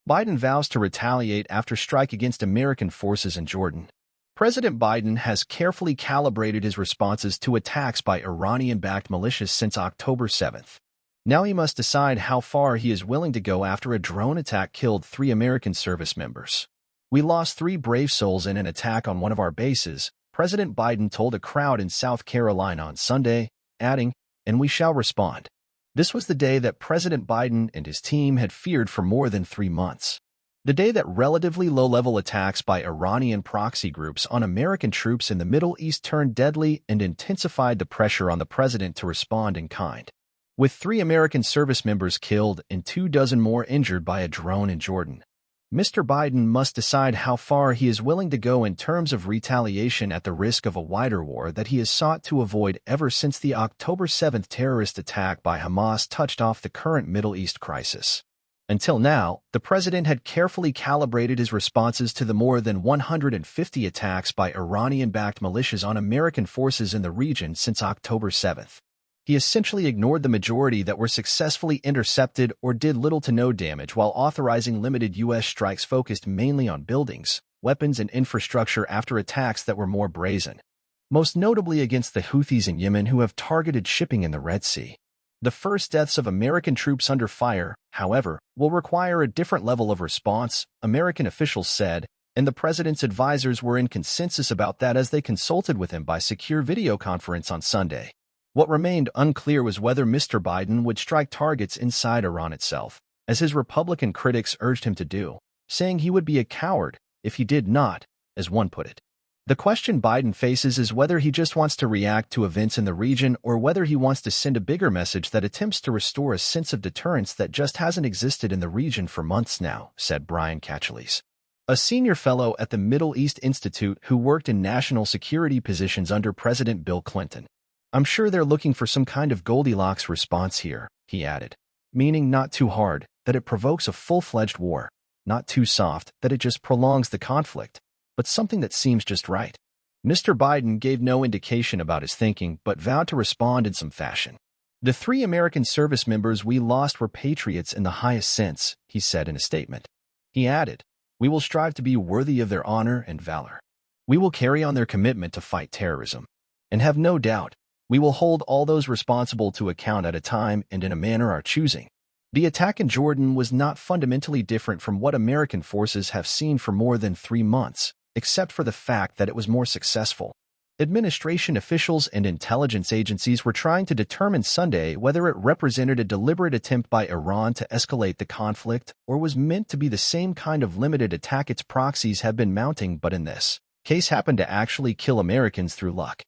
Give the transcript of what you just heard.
Biden vows to retaliate after strike against American forces in Jordan. President Biden has carefully calibrated his responses to attacks by Iranian-backed militias since October 7th. Now he must decide how far he is willing to go after a drone attack killed 3 American service members. "We lost 3 brave souls in an attack on one of our bases," President Biden told a crowd in South Carolina on Sunday, adding, "And we shall respond." This was the day that President Biden and his team had feared for more than 3 months. The day that relatively low-level attacks by Iranian proxy groups on American troops in the Middle East turned deadly and intensified the pressure on the president to respond in kind. With 3 American service members killed and 24 more injured by a drone in Jordan, Mr. Biden must decide how far he is willing to go in terms of retaliation at the risk of a wider war that he has sought to avoid ever since the October 7th terrorist attack by Hamas touched off the current Middle East crisis. Until now, the president had carefully calibrated his responses to the more than 150 attacks by Iranian-backed militias on American forces in the region since October 7th. He essentially ignored the majority that were successfully intercepted or did little to no damage while authorizing limited U.S. strikes focused mainly on buildings, weapons, and infrastructure after attacks that were more brazen, most notably against the Houthis in Yemen who have targeted shipping in the Red Sea. The first deaths of American troops under fire, however, will require a different level of response, American officials said, and the president's advisors were in consensus about that as they consulted with him by secure video conference on Sunday. What remained unclear was whether Mr. Biden would strike targets inside Iran itself, as his Republican critics urged him to do, saying he would be a coward if he did not, as one put it. The question Biden faces is whether he just wants to react to events in the region or whether he wants to send a bigger message that attempts to restore a sense of deterrence that just hasn't existed in the region for months now, said Brian Cacheles, a senior fellow at the Middle East Institute who worked in national security positions under President Bill Clinton. "I'm sure they're looking for some kind of Goldilocks response here," he added, meaning not too hard, that it provokes a full-fledged war, not too soft, that it just prolongs the conflict, but something that seems just right. Mr. Biden gave no indication about his thinking but vowed to respond in some fashion. "The 3 American service members we lost were patriots in the highest sense," he said in a statement. He added, "We will strive to be worthy of their honor and valor. We will carry on their commitment to fight terrorism. And have no doubt, we will hold all those responsible to account at a time and in a manner our choosing." The attack in Jordan was not fundamentally different from what American forces have seen for more than 3 months, except for the fact that it was more successful. Administration officials and intelligence agencies were trying to determine Sunday whether it represented a deliberate attempt by Iran to escalate the conflict or was meant to be the same kind of limited attack its proxies have been mounting but in this case happened to actually kill Americans through luck.